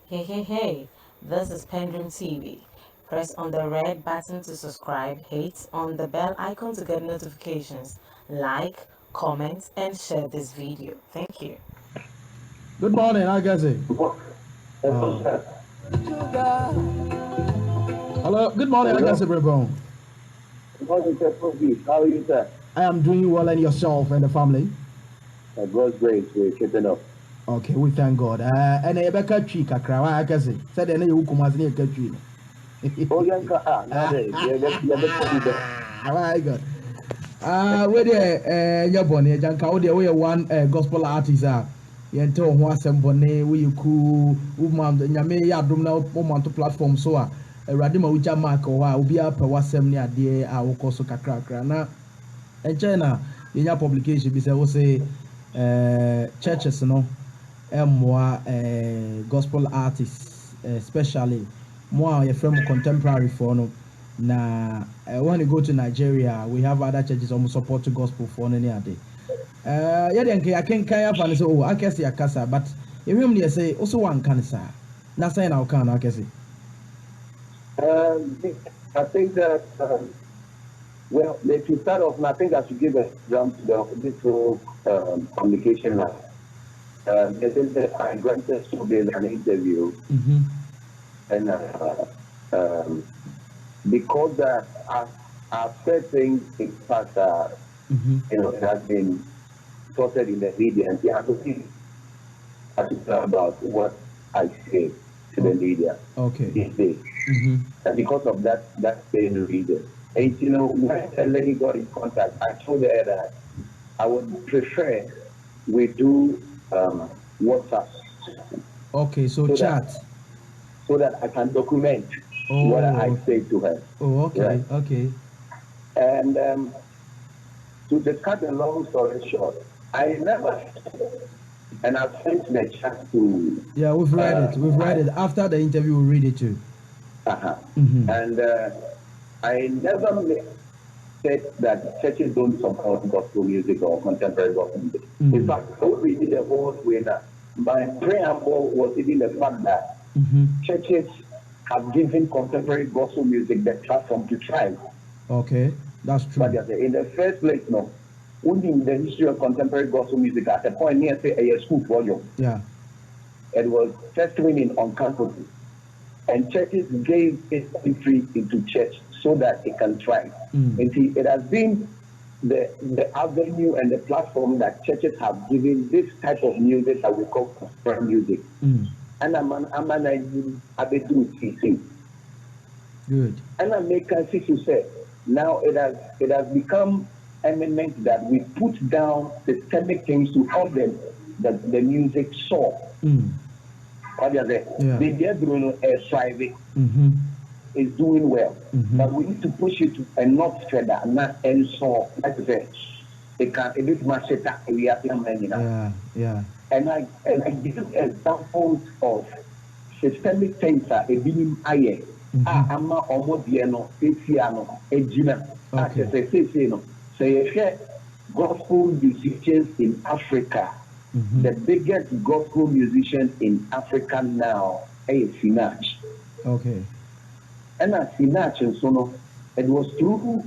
Hey, hey, hey, this is Pendream TV. Press on the red button to subscribe, hit on the bell icon to get notifications, like, comment, and share this video. Thank you. Good morning, Agassi. Hello, good morning, Agassi Brebon. Good morning, Sir Kobe. How are you, sir? I am doing well, and yourself and the family? By God's grace, we're keeping up. Okay, we thank God. And a better tree, Kakra, Agassi. Said any who come as near Katrina. Oh, yeah, now My God. Where the your bonnet, Janka, we are one gospel artist. Yente ho asem bone we ku woman nyame ya dom na woman to platform so a awurade ma wuja mark o a obi a pe wasem ne ade a wokoso kakrakra na China yenya publication bi say wo say churches no emwa gospel artists especially more your from contemporary for no na when you go to Nigeria we have other churches almost support to gospel for any ade yeah, then I can carry up and say, oh, I can see a casa, but if you say, also one can say, not saying I can, I can see. I think that, well, if you start off, I think I should give a jump to this whole communication line. I think that I granted Sobel an interview, and because I've said things in fact, you know, it has been sorted in the media, and you have to think about what I say to the media these days. And because of that same reason. And you know, when the lady got in contact, I told her that I would prefer we do WhatsApp. Okay, so chat. So that I can document what I say to her. Oh, okay, right? Okay. And to cut a long story short, I never, and I've sent the chat to. Yeah, we've read it. We've read it. After the interview, we'll read it too. And I never said that churches don't support gospel music or contemporary gospel music. In fact, what we did the whole way that my preamble was even the fact that churches have given contemporary gospel music the platform to try. Okay, that's true. But in the first place, no. Only in the history of contemporary gospel music, at a point near say a school for you. Yeah. It was testimony on campus. And churches gave it entry into church so that it can thrive. And it has been the avenue and the platform that churches have given this type of music that we call contemporary music. And I'm an good. And I make a to say now it has become eminent that we put down systemic things to help them the music soar. What are they? The Diablo thriving is doing well, but we need to push it to not further, not and so. Like I said, it can it is much better. We are yeah. And I give examples of systemic things that are being aye. Ama omobieno, Fesiano, Ejina. Say no. Say gospel musicians in Africa. The biggest gospel musician in Africa now is Sinach. Okay. And Sinach and so on, it was through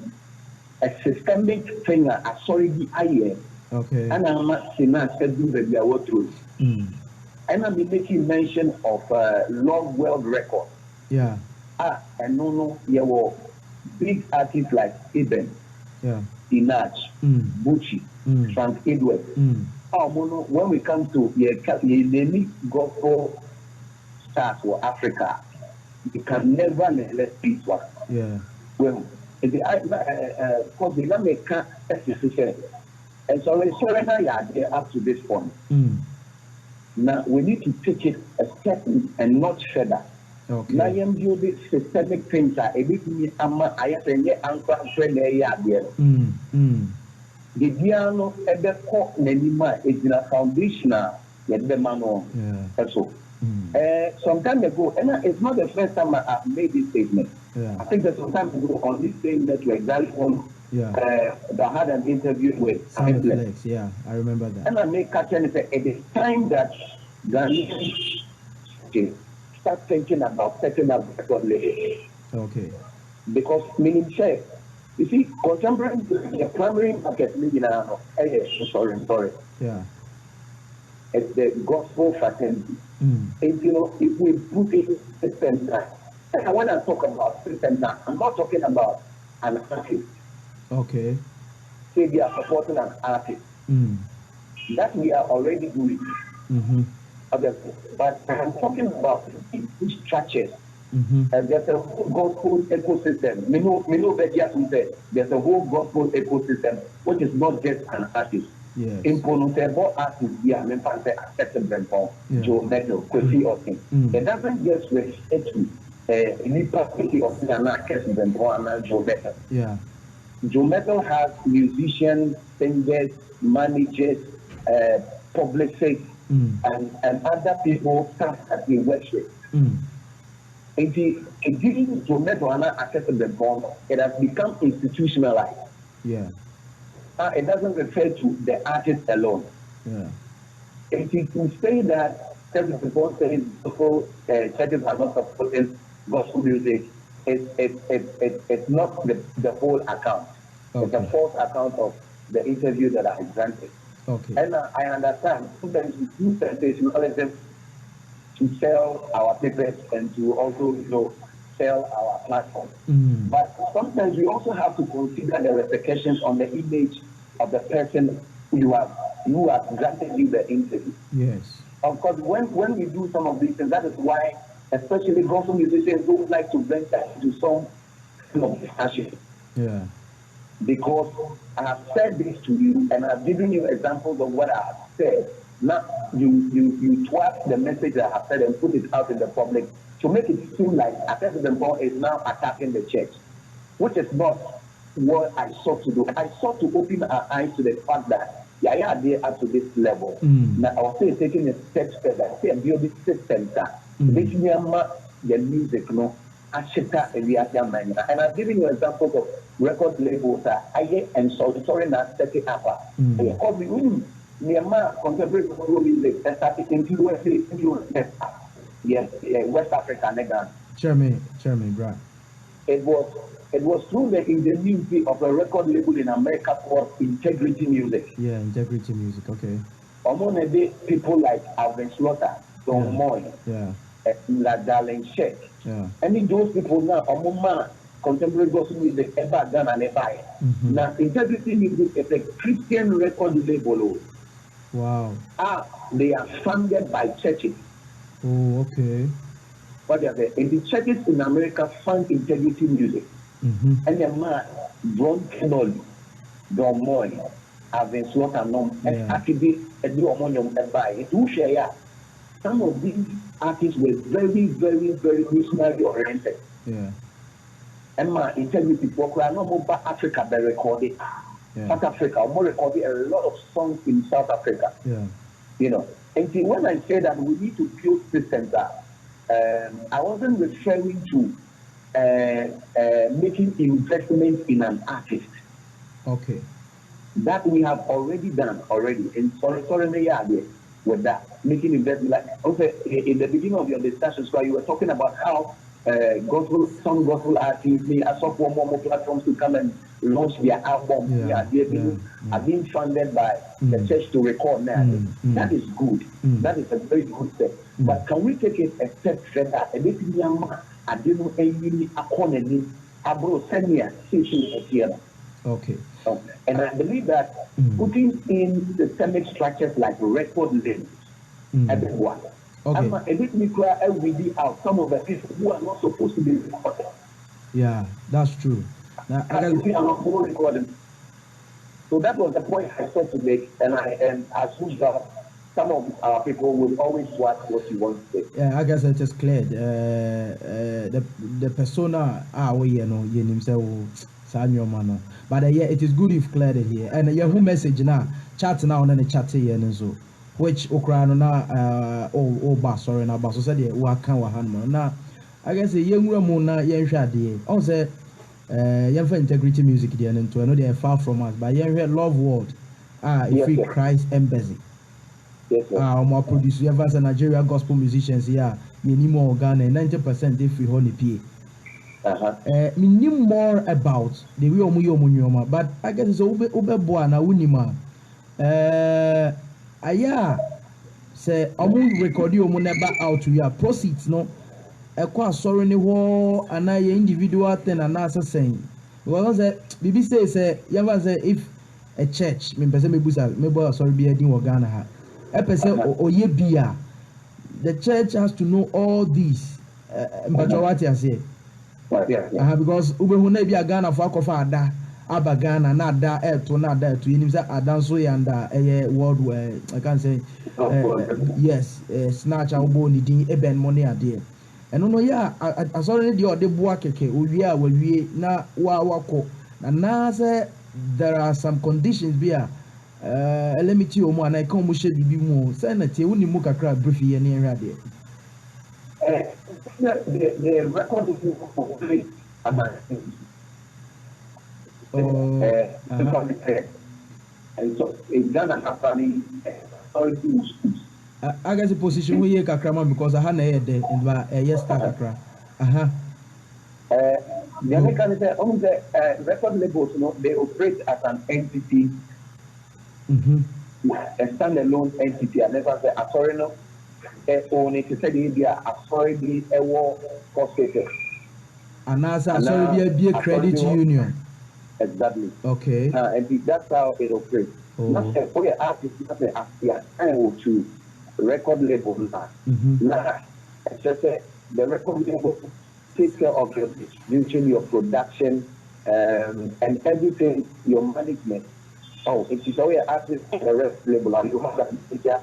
a systemic thing. I saw it aye. Okay. And I'm not Sinach said do the what through. And I'm making mention of Love World Record. Yeah. And no, there were big artists like Eben, Sinach, Bucci, Frank Edwards. When we come to the gospel stars for Africa, you can never neglect this one. Yeah. Well, because the American association, and so it's there up to this point. Now we need to take it a step and not further. Okay. Now you do this systemic things are a bit me I say anchor friend there. The piano at the core Nenima is in a foundational yet the manual. So some time ago, and it's not the first time I've made this statement. I think that some time ago on this same network, that had an interview with Flex. Yeah, I remember that. And I make catch and say it is time that Ghanaians start thinking about setting up record label. Okay. Because meaning say, you see, contemporary the primary market sorry. Yeah. It's the gospel fraternity. And you know, if we put it at the center, and when I talk about system now, I'm not talking about an artist. Okay. Say they are supporting an artist. That we are already doing. But I'm talking about structures. There's a whole gospel ecosystem. We know better there's a whole gospel ecosystem, which is not just an artist. Yes. In Ponotebo artists, yeah, men can say accepted them from Joe Metal, Kofi Austin. It doesn't just restrict to any particular of an accepted them from Joe Metal. Yeah. Joe Metal has musicians, singers, managers, publicists, and other people that we worship. And it didn't Joe Metal and accepted them from. It has become institutionalized. Yeah. It doesn't refer to the artist alone. Yeah. If you can say that people say churches are not supporting gospel music, it's not the whole account. Okay. It's a false account of the interview that I granted. Okay. And I understand sometimes we do sensationalism to sell our papers and to also sell our platform. But sometimes we also have to consider the repercussions on the image of the person who have granted you the interview. Yes. Of course, when we do some of these things, that is why especially gospel musicians don't like to venture into some kind of discussion. Yeah. Because I have said this to you and I've given you examples of what I have said. Now you twist the message that I have said and put it out in the public to make it seem like Accepted Paul is now attacking the church, which is not what I sought to do. I sought to open our eyes to the fact that they are up to this level. Now I was still taking a step further. I say build this system that making the music, and I've given you examples of record labels that I get and sorry not set it up. Because Myanmar contemporary music and started influence yes, West Africa, Negan. Chairman, right. It was through the ingenuity of a record label in America called Integrity Music. Yeah, Integrity Music, okay. Among the people like Alvin Slaughter, Don Moy, La Darlene Sheck. Yeah. Any those people now, among contemporary gospel music ever done and ever. Now, Integrity Music is a Christian record label. Wow. They are funded by churches. Oh, okay. What they are there? And the churches in America fund Integrity Music. And the man, John Kennedy, Don Moy, Alvin Slaughter, and actually, it will share. Some of these artists were very, very, very missionary oriented. Yeah. And my Integrity program, no more Africa, they recorded. South Africa, I'm recording a lot of songs in South Africa. Yeah. You know, and see, when I say that we need to build systems up, I wasn't referring to making investment in an artist. Okay. That we have already done and sorry, with that making investment. Like also in the beginning of your discussions, where you were talking about how some gospel artists need a software more platforms to come and launch their album. Are being funded by the church to record now. That is good. That is a very good step. But can we take it a step further? A bit younger, I didn't know any accordingly. I brought senior station here. Okay. And I believe that putting in systemic structures like record labels, everyone. Okay. I'm a bit micro LVD out some of the people who are not supposed to be recorded. Yeah, that's true. Now, are not recording. So that was the point I sought to make, and as usual, some of our people will always watch what you want to say. Yeah, I guess I just cleared the persona we himself Samuel Mano. But yeah, it is good you've cleared it here. And your who message now, chat now and then chat here and so. Which Ukraine na sorry na baso said we can wa hand na I guess the young woman na yen hwade also yen Integrity Music there and to know they are far from us but yen love world free Christ embassy Yes, sir. More produce ever as a Nigeria gospel musicians here. You need more Ghana 90% if we hold the me need more about the way omu but I guess it's ube boa na unima. Aya say omu record omu never out we are proceeds no. Ekwa sorry ni ho ana ye individual thing and saying. Because say bibi say ever say if a church me pese me busa me boy sorry be edin wo Ghana ha. E pese oye bia the church has to know all these what you say. Because ube na bi Ghana for akofa ada aba Ghana na ada eto na ada eto you say ada so yanda world I can say yes snatch abo ni din eben money ade eno no ya asori de ode boa keke owie a wawie na wako na say there are some conditions bia elemiti omo and I come mo she bibi mu say na tie woni mu kakra brief ye ne hwa de the record is complete and so in Ghana company I guess the position we here kakra because I had na head there and yes kakra the American say on the record labels they operate as an entity a standalone entity. I never say sorry no own it said India sorry be a war cost-taker. And as sorry be a credit union. Exactly. Okay. And that's how it operates. Not for your artist, not the time to record label now. It's just the record label takes care of your distribution, your production, and everything, your management. Oh, if you saw your artist, the record label, and you have that picture.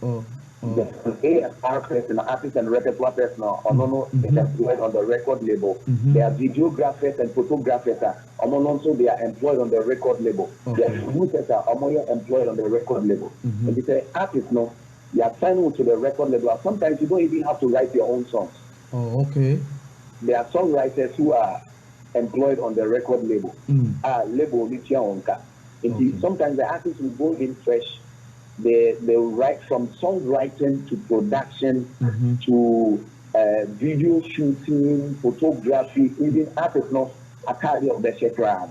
The artist and repertoire person or no is employed on the record label. They are videographers and photographers also they are employed on the record label. They are producers are employed on the record label. And they say artists no, you are signed to the record label. Sometimes you don't even have to write your own songs. Oh, okay. There are songwriters who are employed on the record label. Label sometimes the artists will go in fresh. They write from songwriting to production to video shooting, photography, even artists not a carry of the shekra.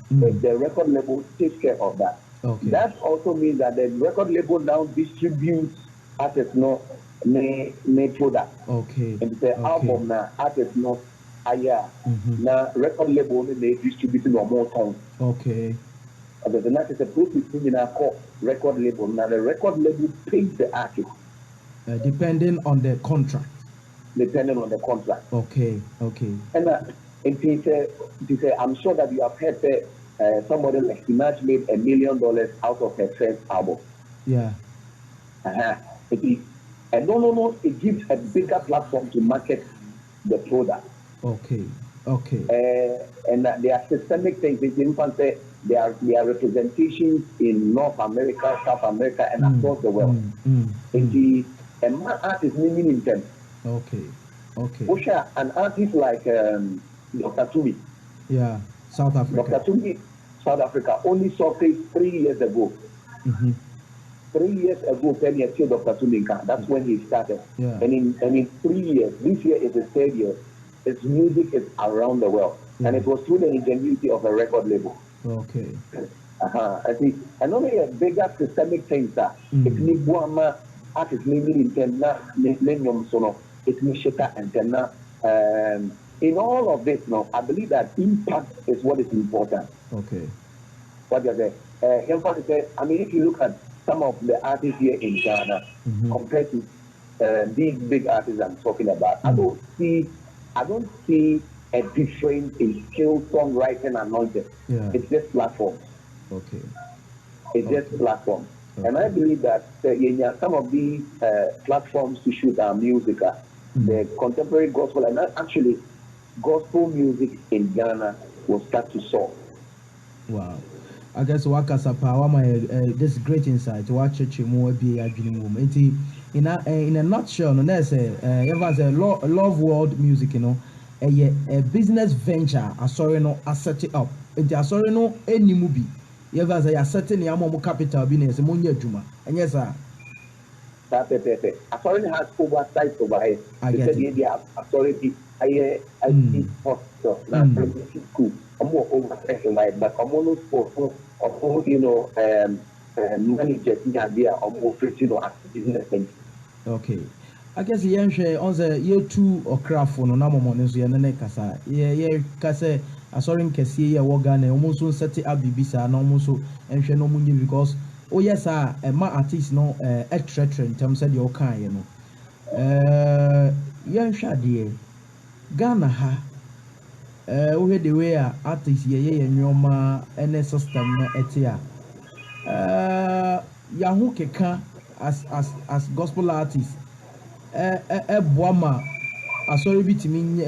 The record label takes care of that. Okay. That also means that the record label now distributes artists not may product. Okay. And the album now artists not now record label they distributing on more songs. Okay. The next is a process in our core record label. Now the record label pays the artist. Depending on the contract. Depending on the contract. Okay. And it say, I'm sure that you have heard somebody like Sinach made $1 million out of her first album. Yeah. It is. And no, it gives a bigger platform to market the product. Okay. And there are systemic things. In fact, there are representations in North America, South America, and across the world. And my artist meaning in them. Okay. An artist like Dr. Tumi. Yeah, South Africa. Dr. Tumi, South Africa, only surfaced 3 years ago. 3 years ago, 10 years ago, Dr. Tumi, that's when he started. Yeah. And in 3 years, this year is his 3rd year. His music is around the world. And it was through the ingenuity of a record label. Okay. I see. And only a bigger systemic things that if ni buama artist maybe intenda lenyom sono it ni sheka antenna in all of this now I believe that impact is what is important. Okay. What you say? I mean if you look at some of the artists here in Ghana compared to these big artists I'm talking about, I don't see a difference in skill, songwriting, and knowledge. Yeah. It's just platforms. Okay. It's just platforms. Okay. And I believe that some of these platforms to shoot our music, the contemporary gospel, and actually gospel music in Ghana will start to soar. Wow. I guess this great insight. Watch it more be a in a nutshell, no, there's a love world music, you know. A business venture, no, I set it up. It's no any movie. You ever say, certain Yamomo capital business, Munya Juma. And yes, sir. Authority has oversight over it. I get it. The authority, I hospital, school, more oversight over it, but almost for, managers in the idea of more business. Okay. I guess the answer on the year 2 or craft for no number so and kasa. Yeah, kasa. I saw him kesi ya wogane almost set up bibisa no almost so and no money because oh yes sir ma artist no extra in terms of your kind you know. Yan shadi Ghana ha we the way artist ye nyoma ene system na etia yahu keka as gospel artist boama asori bitimi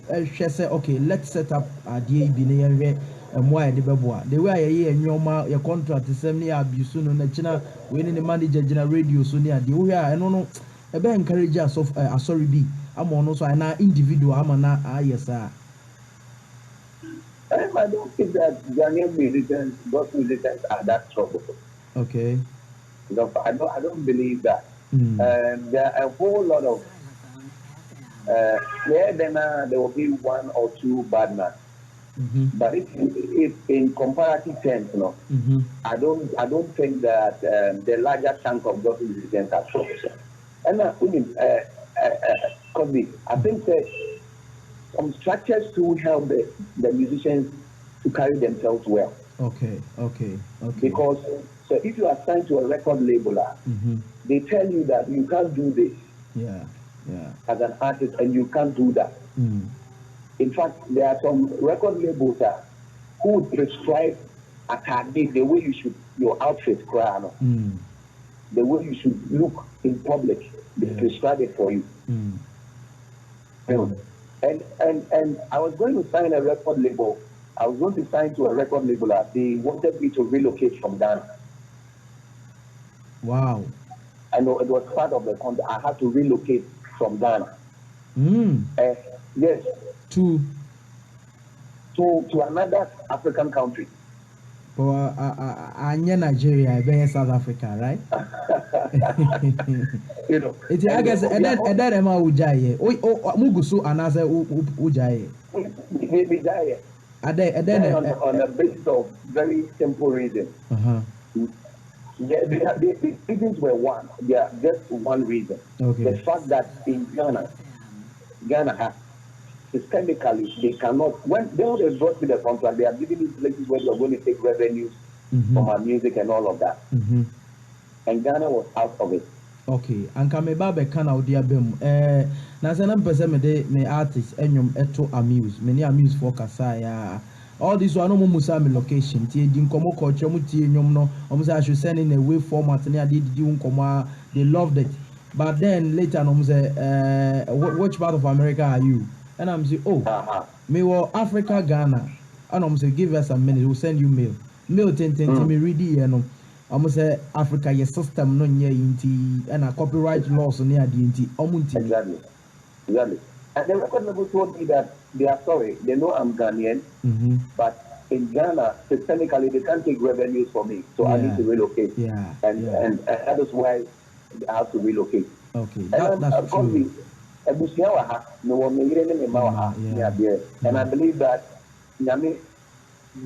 hwe say okay let's set up adie bi na yehwe mo aye de beboa the way aye nyoma your contract sem ne abuse no na china we ne manager gina radio so ne adie we a eno no e be encourage us of asori bi ama no so na individual ama na ayesa. I don't think that Ghanaian musicians, gospel musicians are that troubled. Okay. No, I don't believe that. There are a whole lot of then there will be one or two bad men. But if in comparative terms, no, I don't think that the larger chunk of gospel musicians are troubled. And I think that some structures to help the musicians to carry themselves well. Okay. Because so if you are signed to a record labeler, they tell you that you can't do this. Yeah. As an artist, and you can't do that. In fact, there are some record labels who would prescribe the way you should your outfit, the way you should look in public. They prescribe it for you. And I was going to sign a record label. I was going to sign to a record labeler. They wanted me to relocate from Ghana. Wow. I know it was part of the contract. I had to relocate from Ghana. Yes. To another African country. For Nigeria, very South Africa, right? You know. I guess that Emma Ujaye. Mugusu anase Ujaye. Ujaye. On the basis of very simple reason. The reasons were one. Yeah, just one reason. Okay. The fact that in Ghana has systemically they cannot. When they brought me the contract, they are giving me places where you are going to take revenues from our music and all of that. And Ghana was out of it. Okay. And Kameba Bekana Odia Bem. Na sana mpese me artist enyom eto amuse. Many amuse for Kasaya. All this one no musa me location. Tie di nkomo culture mu tie nyom no. Omo say I should send in a wave format na dey di nkomo. They loved it. But then later no say which part of America are you? And I'm say me wo Africa Ghana. And I'm say give us a minute, we'll send you mail. Mail ten me read here no. I'm say Africa your system no nye inti and a copyright laws near the inti omunti. Exactly. And the record label told me that they are sorry, they know I'm Ghanaian, but in Ghana, systemically, they can't take revenues for me, so I need to relocate. And that is why I have to relocate. Okay, that's true. And I believe that,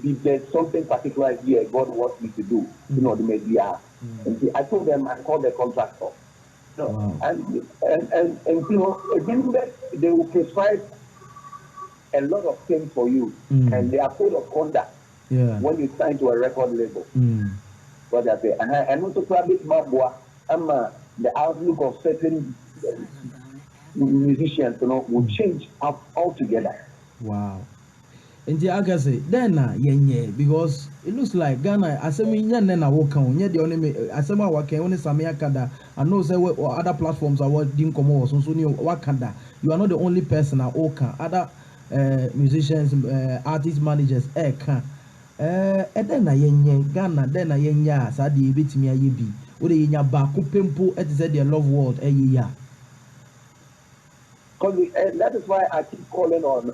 if there's something particular here God wants me to do, you know, the media. And I told them, I called the contractor. And you know, they will prescribe a lot of things for you, and they are code of conduct when you sign to a record label. What I say, and also probably the outlook of certain musicians, you know, will change up altogether. Wow. And the Agase, then yenye, because it looks like Ghana, Asemi Nana Wokan, yet the only Asema Waka, only Samia Kanda, and no say what other platforms are what Dinko was so near Wakanda. You are not the only person at Oka, other musicians, artist managers, Eka. And then yenye, Ghana, then yenya, Sadi, bit me a yibi, Ode yenya baku pimpo, et said their love world, ya. That is why I keep calling on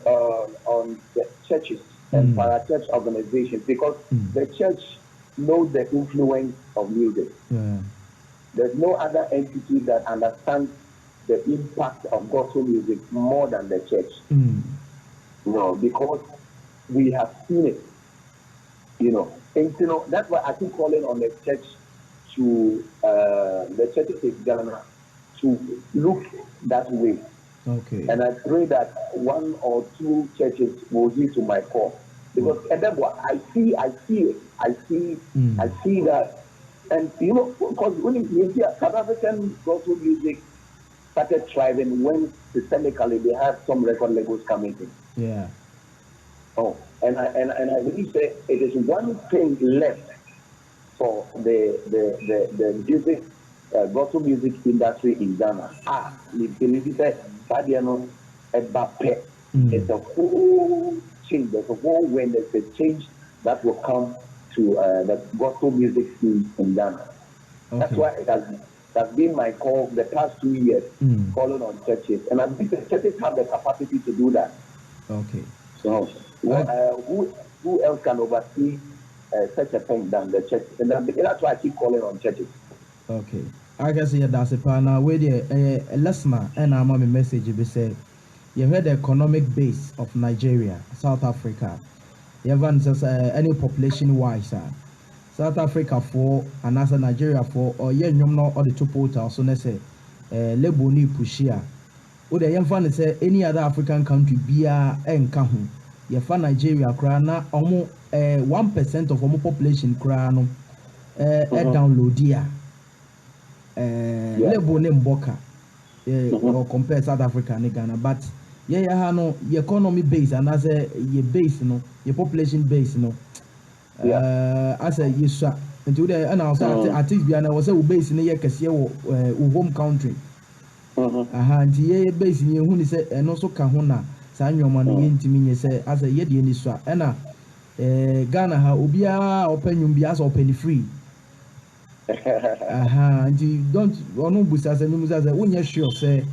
the churches and parachurch organizations, because the church knows the influence of music. Yeah. There's no other entity that understands the impact of gospel music more than the church. Because we have seen it. And that's why I keep calling on the church to the churches in Ghana to look that way. Okay. And I pray that one or two churches will heed to my call. Because I see it. I see that. And because when you see South African gospel music started thriving when systemically they had some record labels coming in. Yeah. Oh, and I believe that it is one thing left for the music gospel music industry in Ghana. It's a whole change. There's a whole when there's a change that will come to the gospel music scene in Ghana. Okay. That's why that's been my call the past 2 years, calling on churches, and I think the churches have the capacity to do that. Okay. So who else can oversee such a thing than the church? And that's why I keep calling on churches. Okay. I guess that's a partner with a listener, and I'm on a message. You say you heard the economic base of Nigeria, South Africa. You have any population wise, South Africa for and as Nigeria for or no or the two portals. So let's say label ni pushia. Would the young say any other African country be a enkahu? You find Nigeria crana almost 1% of our population crano download here. Label name Boka or compare South Africa and Ghana, but your economy base and as your base, your population base, as a user. And today, and also at least I was a base in a home country. And ye base in your say, and also Kahuna, San your money into me, say, as a yedi in this and Ghana, ha, Ubia, open bias open free. And you don't no boost as a news as a when you're sure, say,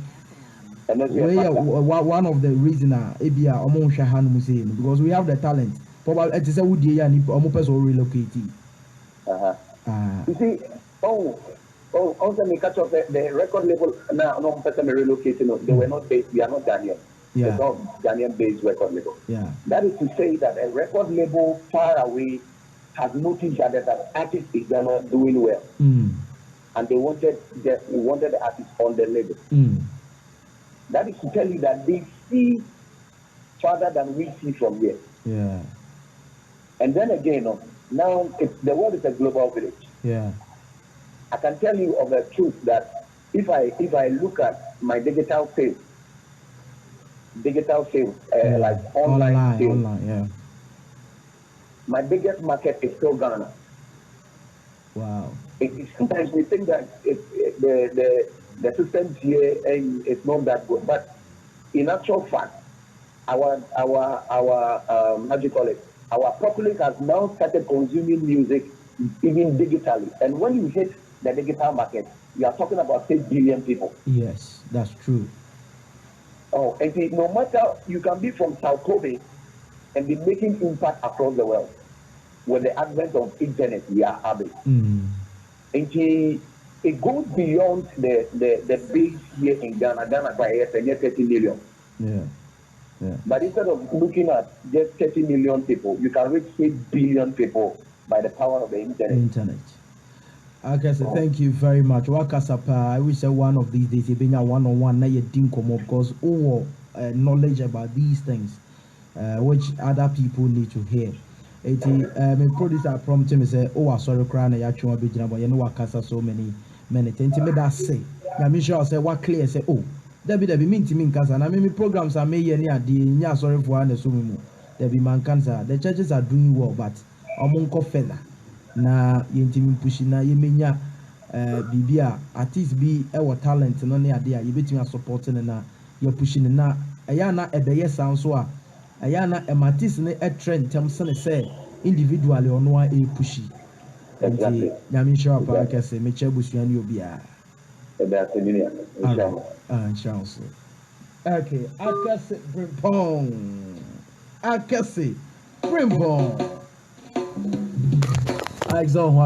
one of the reasons Abia Omon Shahan Museum because we have the talent. Probably it is a wood year and Omopes or relocating. You see, also me catch up the record label now. No person relocating. They were not based. We are not Ghanaian. Yeah. It's not Ghanaian-based record label. Yeah. That is to say that a record label far away has noticed that the artist is not doing well, and they wanted the artist on the label. That is to tell you that they see farther than we see from here. Yeah. And then again, now the world is a global village. Yeah. I can tell you of the truth that if I look at my digital sales, like online sales, yeah. My biggest market is still Ghana. Wow. Sometimes we think that the systems here and it's not that good, but in actual fact, our how do you call it? Our populace has now started consuming music even digitally, and when you hit the digital market, you are talking about 6 billion people. Yes, that's true. Oh, and no matter you can be from South Korea and be making impact across the world with the advent of internet we are having. And it goes beyond the base here in Ghana. Ghana by 30 million. Yeah. Yeah. But instead of looking at just 30 million people, you can reach 8 billion people by the power of the internet. Okay, so thank you very much. Wakasapa, I wish one of these days you bring a one-on-one na yedinkomo because all knowledge about these things, which other people need to hear. My producer prompted me say, "Oh, sorry, crying. I actually be but you know wakasa so many things." Me that say, na me sure say what clear say, "Oh, there be mean to me cancer." Na me programs are made near the sorry for one so me. There be man cancer. The churches are doing well, but amonko feather. Na yentimi pushing na yemenya bibia artist be our talent no ne ade a yebetimi supporting na you pushing na eya na ebeye sound so a eya na artist ne trend tem say individually ono a pushy exactly nyame sure pa kase me chebusuan ni obi a that's inshallah. Okay, akase brimpong exo